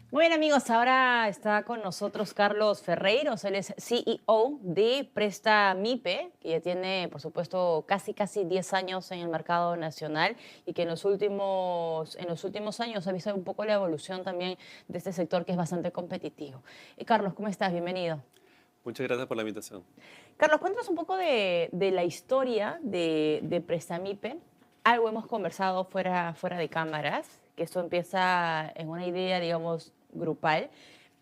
Muy bien, amigos, ahora está con nosotros Carlos Ferreiros, él es CEO de Prestamipe, que ya tiene, por supuesto, casi 10 años en el mercado nacional y que en los últimos años ha visto un poco la evolución también de este sector que es bastante competitivo. Carlos, ¿cómo estás? Bienvenido. Muchas gracias por la invitación. Carlos, cuéntanos un poco de la historia de Prestamipe. Algo hemos conversado fuera de cámaras, que esto empieza en una idea, digamos, grupal,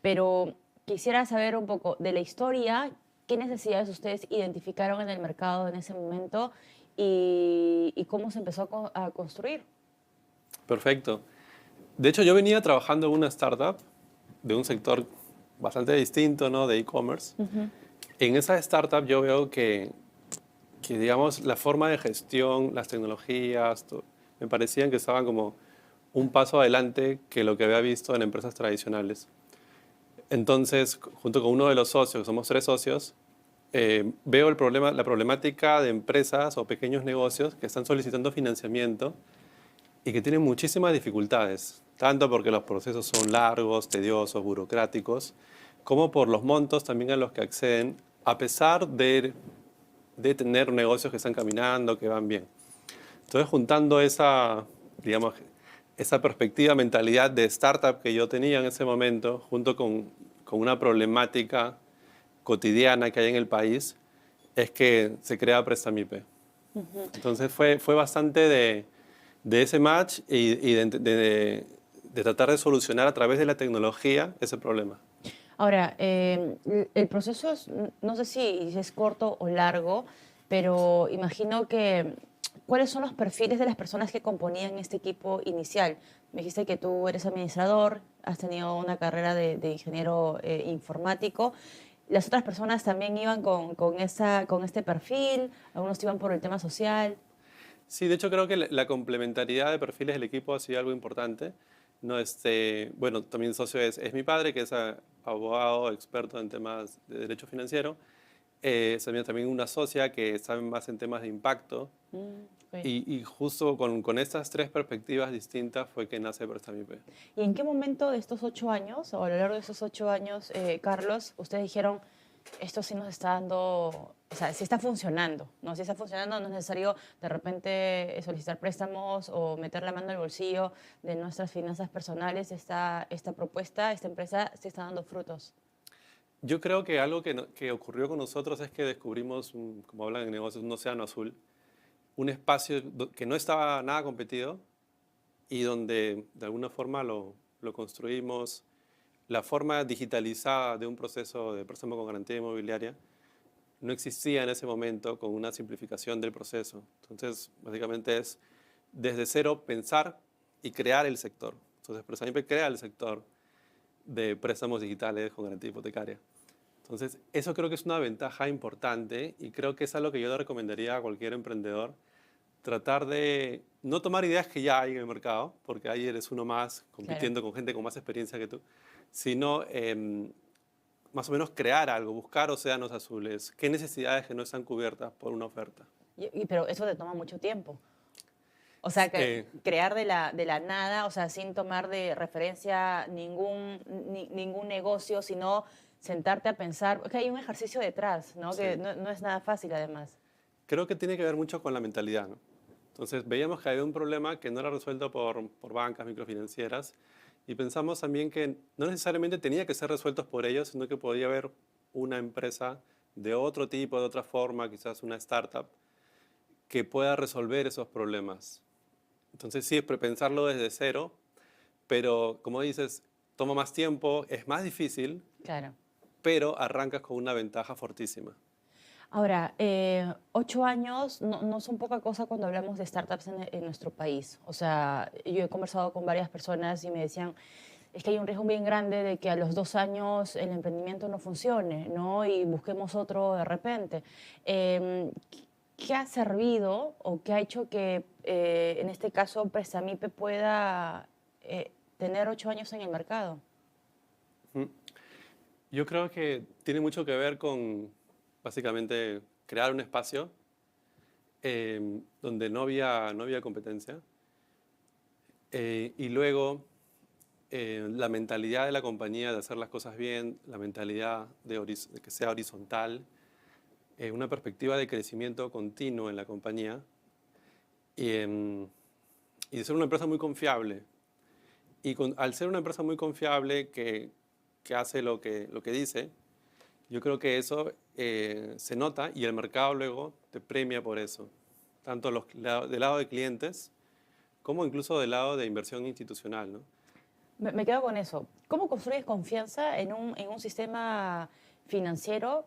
pero quisiera saber un poco de la historia, qué necesidades ustedes identificaron en el mercado en ese momento y cómo se empezó a construir. Perfecto. De hecho, yo venía trabajando en una startup de un sector bastante distinto, ¿no? De e-commerce. Ujú. En esa startup yo veo que, digamos, la forma de gestión, las tecnologías, me parecían que estaban como un paso adelante que lo que había visto en empresas tradicionales. Entonces, junto con uno de los socios, que somos tres socios, veo la problemática de empresas o pequeños negocios que están solicitando financiamiento y que tienen muchísimas dificultades, tanto porque los procesos son largos, tediosos, burocráticos, como por los montos también a los que acceden, a pesar de tener negocios que están caminando, que van bien. Entonces, juntando esa, digamos, esa perspectiva, mentalidad de startup que yo tenía en ese momento, junto con una problemática cotidiana que hay en el país, es que se crea Prestamipe. Ujú. Entonces fue bastante de ese match y de tratar de solucionar a través de la tecnología ese problema. Ahora, el proceso no sé si es corto o largo, pero imagino que, ¿cuáles son los perfiles de las personas que componían este equipo inicial? Me dijiste que tú eres administrador, has tenido una carrera de ingeniero informático. ¿Las otras personas también iban con este perfil? ¿Algunos iban por el tema social? Sí, de hecho creo que la complementariedad de perfiles del equipo ha sido algo importante. No, bueno, también socio es mi padre, que es abogado, experto en temas de derecho financiero. También una socia que sabe más en temas de impacto. Ok. Y justo con estas tres perspectivas distintas fue que nace Prestamipe. ¿Y en qué momento de estos 8 años, o a lo largo de esos 8 años, Carlos, ustedes dijeron, esto sí nos está dando, o sea, sí está funcionando, ¿no? Si está funcionando, no es necesario de repente solicitar préstamos o meter la mano al bolsillo de nuestras finanzas personales. Esta propuesta, esta empresa, sí está dando frutos. Yo creo que algo que ocurrió con nosotros es que descubrimos, como hablan en negocios, un océano azul, un espacio que no estaba nada competido y donde de alguna forma lo construimos. La forma digitalizada de un proceso de préstamo con garantía inmobiliaria no existía en ese momento con una simplificación del proceso. Entonces, básicamente es desde cero pensar y crear el sector. Entonces, Prestamipe crea el sector de préstamos digitales con garantía hipotecaria. Entonces, eso creo que es una ventaja importante y creo que es algo que yo le recomendaría a cualquier emprendedor, tratar de no tomar ideas que ya hay en el mercado, porque ahí eres uno más Claro. compitiendo con gente con más experiencia que tú, sino más o menos crear algo, buscar océanos azules, qué necesidades que no están cubiertas por una oferta. Pero eso te toma mucho tiempo. O sea, Eh, crear de la nada, o sea, sin tomar de referencia ningún negocio, sino sentarte a pensar, que hay un ejercicio detrás, ¿no? Que sí. no es nada fácil además. Creo que tiene que ver mucho con la mentalidad, ¿no? Entonces, veíamos que había un problema que no era resuelto por bancas microfinancieras y pensamos también que no necesariamente tenía que ser resueltos por ellos, sino que podía haber una empresa de otro tipo, de otra forma, quizás una startup, que pueda resolver esos problemas. Entonces, sí, es pensarlo desde cero, pero como dices, toma más tiempo, es más difícil, Claro. pero arrancas con una ventaja fortísima. Ahora, 8 años no son poca cosa cuando hablamos de startups en nuestro país. O sea, yo he conversado con varias personas y me decían, es que hay un riesgo bien grande de que a los 2 años el emprendimiento no funcione, ¿no? Y busquemos otro de repente. ¿Qué ha servido o qué ha hecho que, en este caso, Prestamipe pueda tener 8 años en el mercado? Ujú. Yo creo que tiene mucho que ver con básicamente crear un espacio donde no había competencia y luego la mentalidad de la compañía de hacer las cosas bien, la mentalidad de que sea horizontal, una perspectiva de crecimiento continuo en la compañía y, y de ser una empresa muy confiable. Y al ser una empresa muy confiable que hace lo que dice, yo creo que eso se nota y el mercado luego te premia por eso, tanto del lado de clientes como incluso del lado de inversión institucional, ¿no? Me quedo con eso. ¿Cómo construyes confianza en un sistema financiero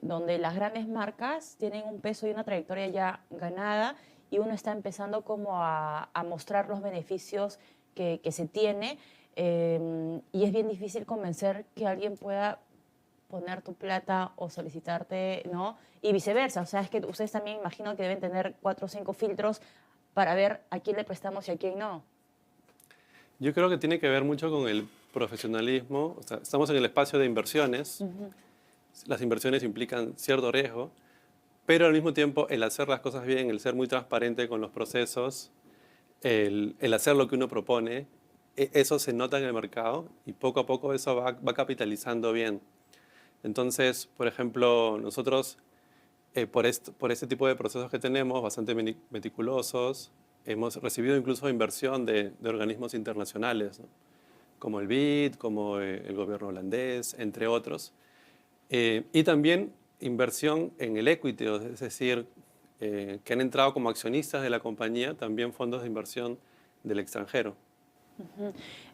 donde las grandes marcas tienen un peso y una trayectoria ya ganada y uno está empezando como a mostrar los beneficios que se tiene y es bien difícil convencer que alguien pueda poner tu plata o solicitarte, ¿no? Y viceversa. O sea, es que ustedes también imagino que deben tener 4 o 5 filtros para ver a quién le prestamos y a quién no. Yo creo que tiene que ver mucho con el profesionalismo. O sea, estamos en el espacio de inversiones. Las inversiones implican cierto riesgo, pero al mismo tiempo el hacer las cosas bien, el ser muy transparente con los procesos, el hacer lo que uno propone, eso se nota en el mercado y poco a poco eso va capitalizando bien. Entonces, por ejemplo, nosotros, por este tipo de procesos que tenemos, bastante meticulosos, hemos recibido incluso inversión de organismos internacionales, ¿no? Como el BID, como el gobierno holandés, entre otros. Y también inversión en el equity, es decir, que han entrado como accionistas de la compañía, también fondos de inversión del extranjero.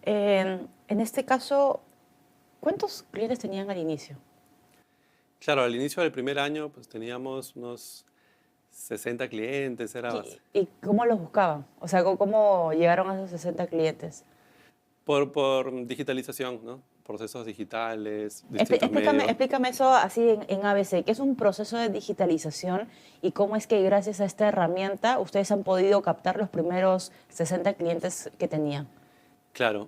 En este caso, ¿cuántos clientes tenían al inicio? Claro, al inicio del primer año pues teníamos unos 60 clientes, ¿Y cómo los buscaban? O sea, ¿cómo llegaron a esos 60 clientes? por digitalización, ¿no? Procesos digitales, distintos Explícame, medios. explícame eso así en ABC. ¿Qué es un proceso de digitalización y cómo es que gracias a esta herramienta ustedes han podido captar los primeros 60 clientes que tenían? Claro.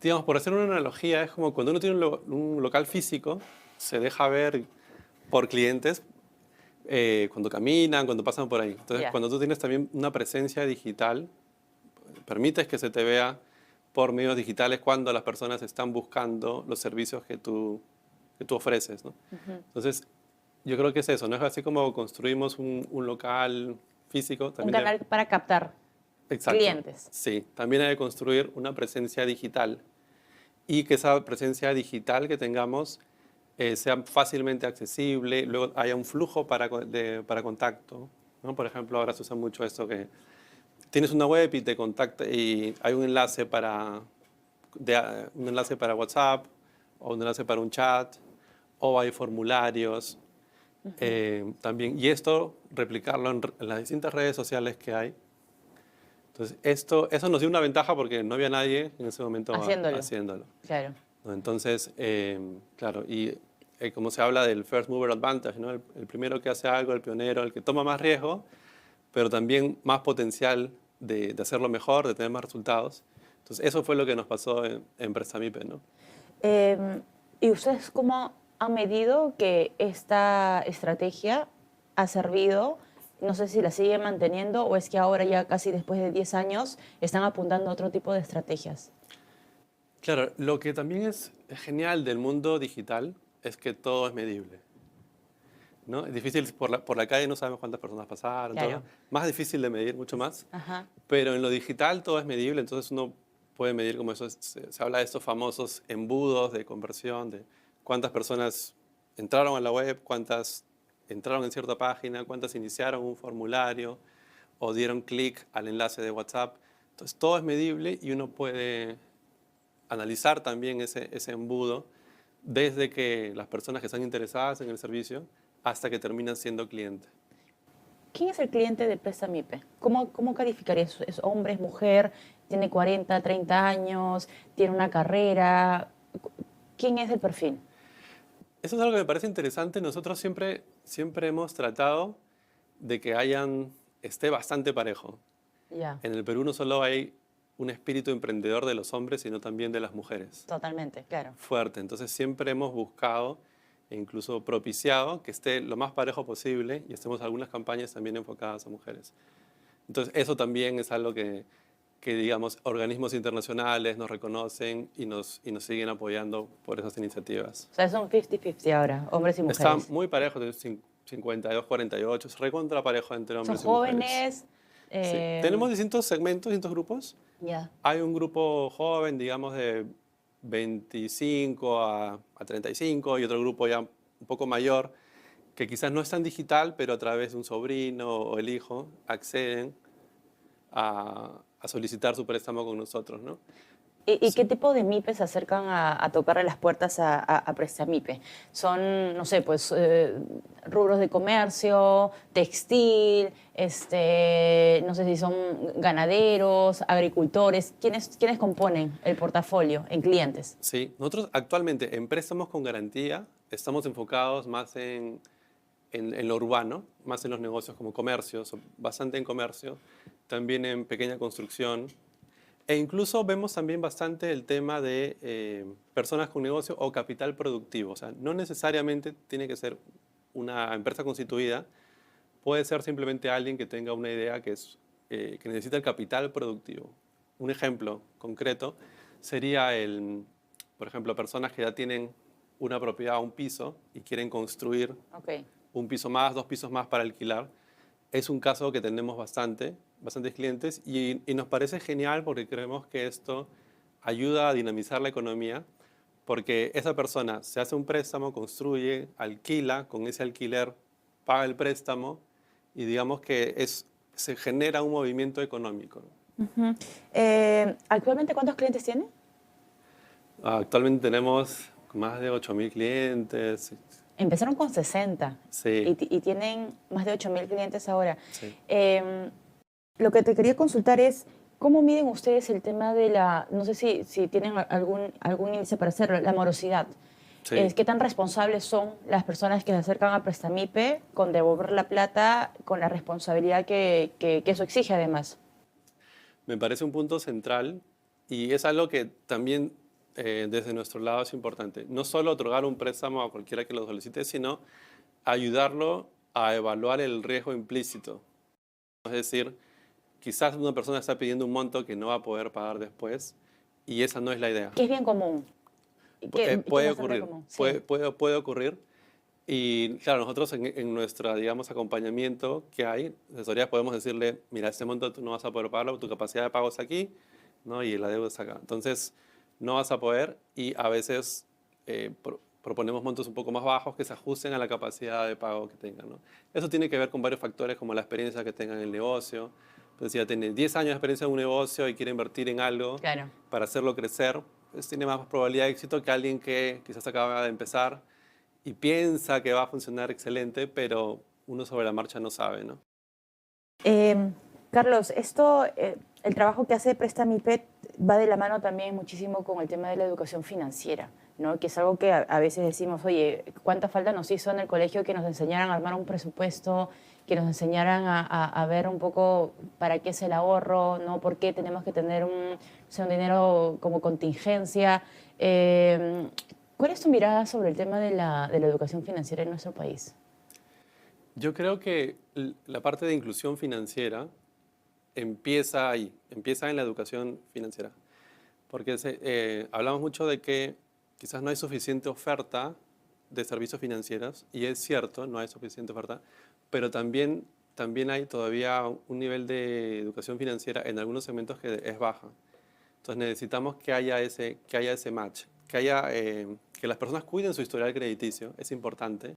Digamos, por hacer una analogía, es como cuando uno tiene un local físico, se deja ver por clientes cuando caminan, cuando pasan por ahí. Entonces, Ya. cuando tú tienes también una presencia digital, permites que se te vea por medios digitales cuando las personas están buscando los servicios que tú ofreces, ¿no? Entonces, yo creo que es eso, no es así como construimos un local físico, Un también canal para captar exacto, clientes. sí, también hay que construir una presencia digital y que esa presencia digital que tengamos sea fácilmente accesible, luego haya un flujo para contacto, ¿no? Por ejemplo, ahora se usa mucho esto que tienes una web y te contacta y hay un enlace un enlace para WhatsApp o un enlace para un chat o hay formularios también. Y esto, replicarlo en las distintas redes sociales que hay. Entonces, eso nos dio una ventaja porque no había nadie en ese momento Haciéndolo. haciéndolo, Claro. ¿no? Entonces, claro, y como se habla del first mover advantage, ¿no? El primero que hace algo, el pionero, el que toma más riesgo, pero también más potencial de hacerlo mejor, de tener más resultados. Entonces, eso fue lo que nos pasó en Prestamipe, ¿no? ¿Y ustedes cómo han medido que esta estrategia ha servido? No sé si la siguen manteniendo o es que ahora ya casi después de 10 años están apuntando a otro tipo de estrategias. Claro, lo que también es genial del mundo digital es que todo es medible, ¿no? Es difícil, por la calle no sabemos cuántas personas pasaron, todo. Claro. Más difícil de medir, mucho más. Ajá. Pero en lo digital todo es medible, entonces uno puede medir como eso. Se habla de estos famosos embudos de conversión, de cuántas personas entraron a la web, cuántas entraron en cierta página, cuántas iniciaron un formulario o dieron clic al enlace de WhatsApp. Entonces todo es medible y uno puede analizar también ese embudo desde que las personas que están interesadas en el servicio hasta que terminan siendo clientes. ¿Quién es el cliente de Prestamipe? ¿Cómo calificarías? ¿Es hombre, es mujer? ¿Tiene 40, 30 años? ¿Tiene una carrera? ¿Quién es el perfil? Eso es algo que me parece interesante. Nosotros siempre hemos tratado de que esté bastante parejo. Ya, En el Perú no solo hay un espíritu emprendedor de los hombres, sino también de las mujeres. totalmente, claro. Fuerte. Entonces siempre hemos buscado e incluso propiciado que esté lo más parejo posible y hacemos algunas campañas también enfocadas a mujeres. Entonces eso también es algo que que, digamos, organismos internacionales nos reconocen y nos siguen apoyando por esas iniciativas. O sea, son 50-50 ahora, hombres y Está mujeres. muy parejo, de 52-48, es recontra parejo entre Son hombres y mujeres. jóvenes. Sí. eh, Tenemos distintos segmentos, distintos grupos. ya. Hay un grupo joven, digamos, de 25 a 35 y otro grupo ya un poco mayor, que quizás no es tan digital, pero a través de un sobrino o el hijo acceden a solicitar su préstamo con nosotros, ¿no? ¿Y qué Sí. tipo de MIPES se acercan a tocarle las puertas a Prestamipe? Son, no sé, pues rubros de comercio, textil, no sé si son ganaderos, agricultores. ¿Quiénes componen el portafolio en clientes? Sí, nosotros actualmente en préstamos con garantía estamos enfocados más en lo urbano, más en los negocios como comercios, bastante en comercio, también en pequeña construcción. E incluso vemos también bastante el tema de personas con negocio o capital productivo. O sea, no necesariamente tiene que ser una empresa constituida, puede ser simplemente alguien que tenga una idea que necesita el capital productivo. Un ejemplo concreto sería por ejemplo, personas que ya tienen una propiedad, un piso, y quieren construir Ok. un piso más, dos pisos más para alquilar. Es un caso que tenemos bastantes clientes y nos parece genial porque creemos que esto ayuda a dinamizar la economía porque esa persona se hace un préstamo, construye, alquila, con ese alquiler paga el préstamo y digamos que se genera un movimiento económico. Ujú. ¿Actualmente cuántos clientes tiene? Actualmente tenemos más de 8.000 clientes. Empezaron con 60 Sí, y tienen más de 8.000 clientes ahora. sí, Em, lo que te quería consultar es, ¿cómo miden ustedes el tema de no sé si tienen algún índice para hacerlo, la morosidad? sí. ¿Qué tan responsables son las personas que se acercan a Prestamipe con devolver la plata con la responsabilidad que eso exige además? Me parece un punto central y es algo que también desde nuestro lado es importante. No solo otorgar un préstamo a cualquiera que lo solicite, sino ayudarlo a evaluar el riesgo implícito. Es decir, quizás una persona está pidiendo un monto que no va a poder pagar después y esa no es la idea. Que es bien común, que es Puede bastante ocurrir, común, sí. puede ocurrir. Y claro, nosotros en nuestra, digamos, acompañamiento que hay, asesoría, podemos decirle, mira, este monto tú no vas a poder pagarlo, tu capacidad de pago es aquí, ¿no? Y la deuda es acá. Entonces, no vas a poder y a veces proponemos montos un poco más bajos que se ajusten a la capacidad de pago que tengan, ¿no? Eso tiene que ver con varios factores como la experiencia que tengan en el negocio. Entonces, si ya tiene 10 años de experiencia en un negocio y quiere invertir en algo Claro. para hacerlo crecer, pues tiene más probabilidad de éxito que alguien que quizás acaba de empezar y piensa que va a funcionar excelente, pero uno sobre la marcha no sabe, ¿no? Eh, Carlos, el trabajo que hace Prestamipet va de la mano también muchísimo con el tema de la educación financiera, ¿no? Que es algo que a veces decimos, oye, ¿cuánta falta nos hizo en el colegio que nos enseñaran a armar un presupuesto, que nos enseñaran a ver un poco para qué es el ahorro, ¿no? ¿Por qué tenemos que tener o sea, un dinero como contingencia? ¿Cuál es tu mirada sobre el tema de la educación financiera en nuestro país? Yo creo que la parte de inclusión financiera empieza ahí, empieza en la educación financiera, porque hablamos mucho de que quizás no hay suficiente oferta de servicios financieros, y es cierto, no hay suficiente oferta, pero también hay todavía un nivel de educación financiera en algunos segmentos que es baja. Entonces necesitamos que haya ese match, que las personas cuiden su historial crediticio, es importante,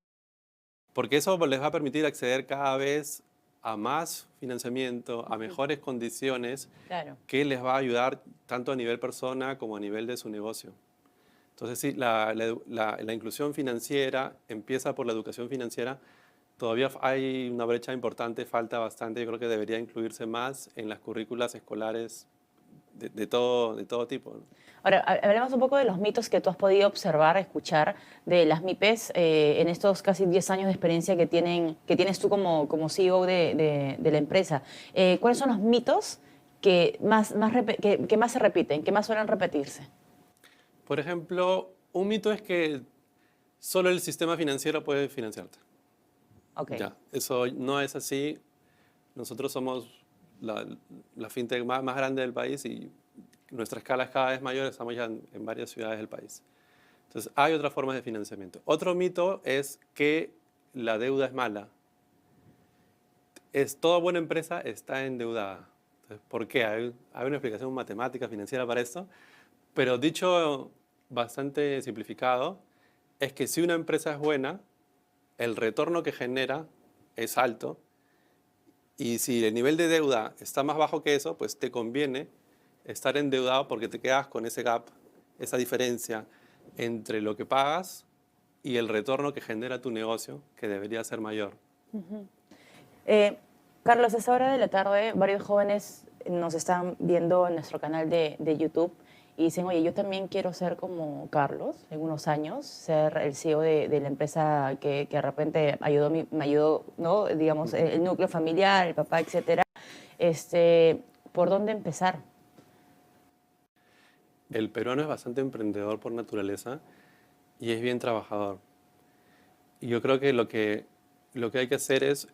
porque eso les va a permitir acceder cada vez a más financiamiento, a Ujú. mejores condiciones, Claro. que les va a ayudar tanto a nivel persona como a nivel de su negocio. Entonces sí, la inclusión financiera empieza por la educación financiera. Todavía hay una brecha importante, falta bastante. Yo creo que debería incluirse más en las currículas escolares de todo tipo, ¿no? Ahora, hablemos un poco de los mitos que tú has podido observar, escuchar de las MIPES en estos casi 10 años de experiencia que tienes tú como CEO de la empresa. ¿Cuáles son los mitos que más se repiten, que más suelen repetirse? Por ejemplo, un mito es que solo el sistema financiero puede financiarte. Ok, Ya, eso no es así. Nosotros somos la, la fintech más grande del país y nuestra escala es cada vez mayor, estamos ya en varias ciudades del país. Entonces, hay otras formas de financiamiento. Otro mito es que la deuda es mala. Toda buena empresa está endeudada. Entonces, ¿por qué? Hay una explicación matemática, financiera para esto, pero dicho bastante simplificado, es que si una empresa es buena, el retorno que genera es alto y si el nivel de deuda está más bajo que eso, pues te conviene estar endeudado porque te quedas con ese gap, esa diferencia entre lo que pagas y el retorno que genera tu negocio, que debería ser mayor. Eh, Carlos, a esta hora de la tarde, varios jóvenes nos están viendo en nuestro canal de YouTube y dicen, oye, yo también quiero ser como Carlos en unos años, ser el CEO de la empresa que de repente me ayudó, ¿no? Digamos, el núcleo familiar, el papá, etcétera. ¿Por dónde empezar? El peruano es bastante emprendedor por naturaleza y es bien trabajador. Y yo creo que lo que hay que hacer es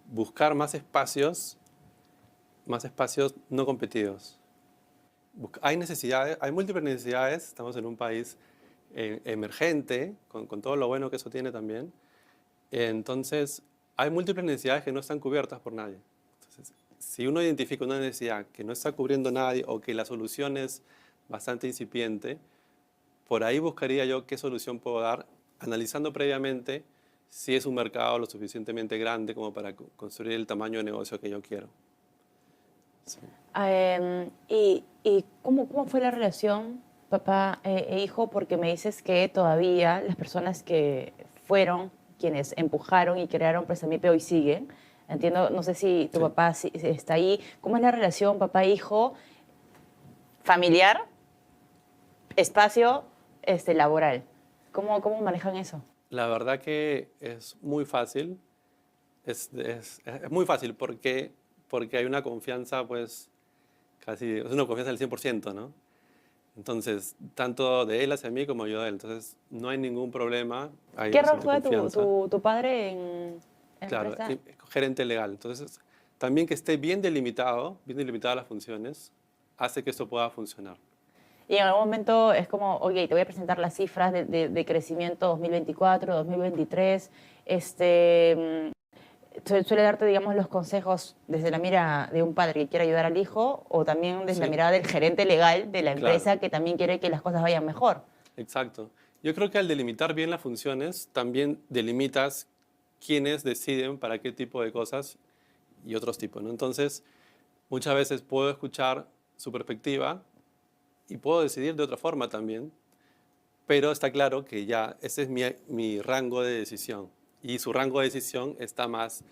buscar más espacios no competidos. Hay necesidades, hay múltiples necesidades, estamos en un país emergente, con todo lo bueno que eso tiene también. Entonces, hay múltiples necesidades que no están cubiertas por nadie. Entonces, si uno identifica una necesidad que no está cubriendo nadie o que la solución es bastante incipiente, por ahí buscaría yo qué solución puedo dar, analizando previamente si es un mercado lo suficientemente grande como para construir el tamaño de negocio que yo quiero. Sí. ¿Y cómo fue la relación papá e hijo? Porque me dices que todavía las personas que fueron quienes empujaron y crearon Presamipe hoy siguen. Entiendo, no sé si tu Sí. papá si está ahí. ¿Cómo es la relación papá-hijo? ¿Familiar? ¿Espacio laboral? ¿Cómo manejan eso? La verdad que es muy fácil, es muy fácil porque hay una confianza, pues, casi, es una confianza del 100%, ¿no? Entonces, tanto de él hacia mí como yo de él. Entonces, no hay ningún problema, hay ¿Qué rol bastante juega confianza. tu padre en la Claro, empresa? gerente legal. Entonces, también que esté bien delimitada las funciones, hace que esto pueda funcionar. Y en algún momento es como, oye, te voy a presentar las cifras de crecimiento 2024, 2023. Suele darte, digamos, los consejos desde la mira de un padre que quiere ayudar al hijo o también desde la Sí, mirada del gerente legal de la claro, empresa que también quiere que las cosas vayan mejor. exacto. Yo creo que al delimitar bien las funciones, también delimitas quiénes deciden para qué tipo de cosas y otros tipos, ¿no? Entonces, muchas veces puedo escuchar su perspectiva y puedo decidir de otra forma también, pero está claro que ya ese es mi rango de decisión y su rango de decisión está más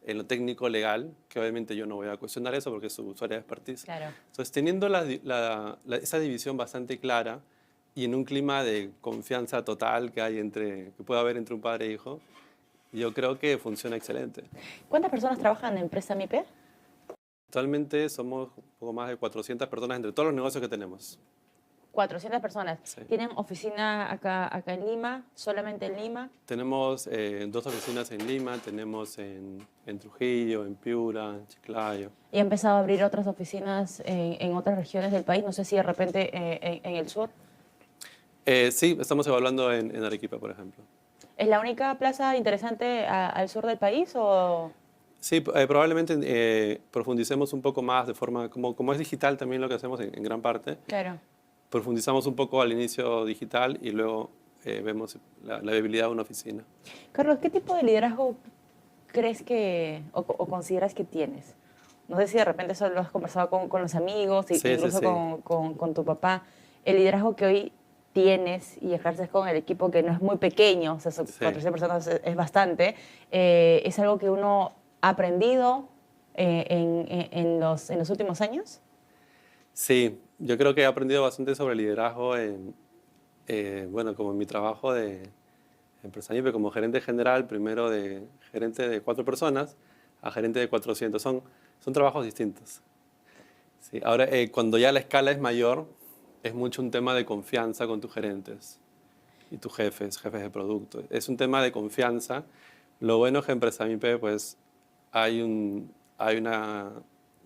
en lo técnico legal, que obviamente yo no voy a cuestionar eso porque es su área de expertise. Claro. Entonces, teniendo esa división bastante clara y en un clima de confianza total que puede haber entre un padre e hijo, yo creo que funciona excelente. ¿Cuántas personas trabajan en Empresa MIPE? Actualmente somos un poco más de 400 personas entre todos los negocios que tenemos. 400 personas. Sí. ¿Tienen oficina acá en Lima? ¿Solamente en Lima? Tenemos dos oficinas en Lima, tenemos en Trujillo, en Piura, en Chiclayo. ¿Y ha empezado a abrir otras oficinas en otras regiones del país? No sé si de repente en el sur. Sí, estamos evaluando en Arequipa, por ejemplo. ¿Es la única plaza interesante al sur del país o...? Sí, probablemente profundicemos un poco más de forma, como es digital también lo que hacemos en gran parte, Claro. profundizamos un poco al inicio digital y luego vemos la viabilidad de una oficina. Carlos, ¿qué tipo de liderazgo crees que o consideras que tienes? No sé si de repente eso lo has conversado con los amigos, Sí, sí, incluso sí. con tu papá. El liderazgo que hoy tienes y ejerces con el equipo que no es muy pequeño, o sea, son Sí. 400 personas, es bastante, ¿es algo que uno ha aprendido en los últimos años? Sí, yo creo que he aprendido bastante sobre liderazgo bueno, como en mi trabajo de empresario, como gerente general, primero de gerente de 4 personas a gerente de 400. Son trabajos distintos. Sí, ahora, cuando ya la escala es mayor, es mucho un tema de confianza con tus gerentes y tus jefes de producto. Es un tema de confianza. Lo bueno es que en Empresa MIPE, pues, hay una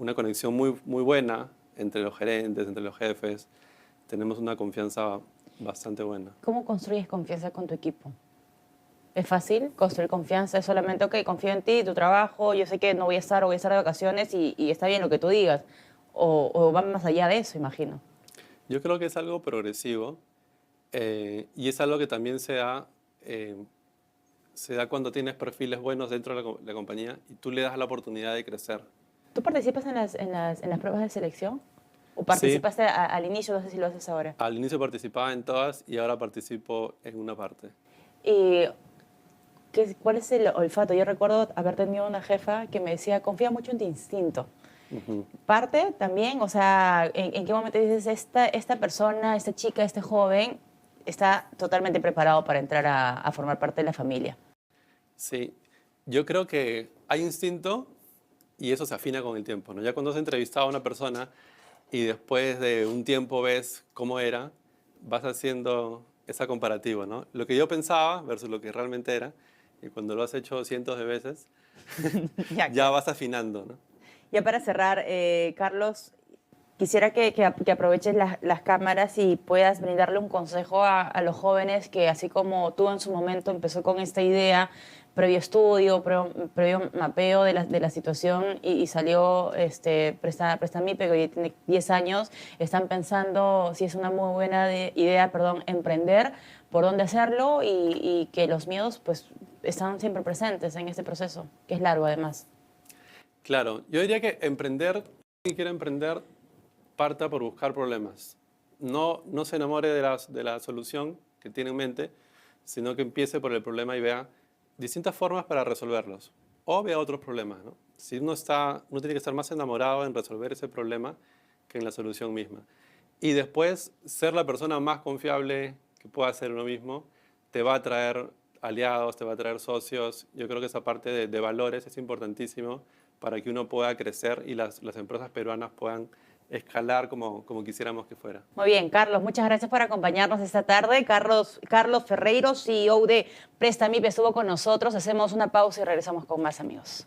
una conexión muy buena entre los gerentes, entre los jefes. Tenemos una confianza bastante buena. ¿Cómo construyes confianza con tu equipo? ¿Es fácil construir confianza? ¿Es solamente, ok, confío en ti, tu trabajo, yo sé que no voy a estar o voy a estar de vacaciones y está bien lo que tú digas? ¿O va más allá de eso, imagino? Yo creo que es algo progresivo y es algo que también se da cuando tienes perfiles buenos dentro de la compañía y tú le das la oportunidad de crecer. ¿Tú participas en las pruebas de selección? ¿O Sí, participaste al inicio? No sé si lo haces ahora. al inicio participaba en todas y ahora participo en una parte. ¿Y cuál es el olfato? Yo recuerdo haber tenido una jefa que me decía, confía mucho en tu instinto. Ujú. Parte también, o sea, ¿en qué momento dices, esta persona, esta chica, este joven, está totalmente preparado para entrar a formar parte de la familia? Sí, yo creo que hay instinto y eso se afina con el tiempo, ¿no? Ya cuando has entrevistado a una persona y después de un tiempo ves cómo era, vas haciendo esa comparativa, ¿no? Lo que yo pensaba versus lo que realmente era, y cuando lo has hecho cientos de veces, Ya, ya claro. vas afinando, ¿no? Ya para cerrar, Carlos, quisiera que aproveches las cámaras y puedas brindarle un consejo a los jóvenes que, así como tú en su momento empezó con esta idea, previo estudio, previo mapeo de la situación y salió Prestamipe, que hoy tiene 10 años, están pensando si es una muy buena idea, perdón, emprender, por dónde hacerlo y que los miedos pues están siempre presentes en este proceso, que es largo además. Claro, yo diría que emprender, quien quiera emprender, parta por buscar problemas. No se enamore de la solución que tiene en mente, sino que empiece por el problema y vea distintas formas para resolverlos. O vea otros problemas, ¿no? Si uno tiene que estar más enamorado en resolver ese problema que en la solución misma. Y después, ser la persona más confiable que pueda ser uno mismo, te va a traer aliados, te va a traer socios. Yo creo que esa parte de valores es importantísimo para que uno pueda crecer y las empresas peruanas puedan escalar como quisiéramos que fuera. Muy bien, Carlos, muchas gracias por acompañarnos esta tarde. Carlos Ferreiro, CEO de Prestamip, estuvo con nosotros. Hacemos una pausa y regresamos con más, amigos.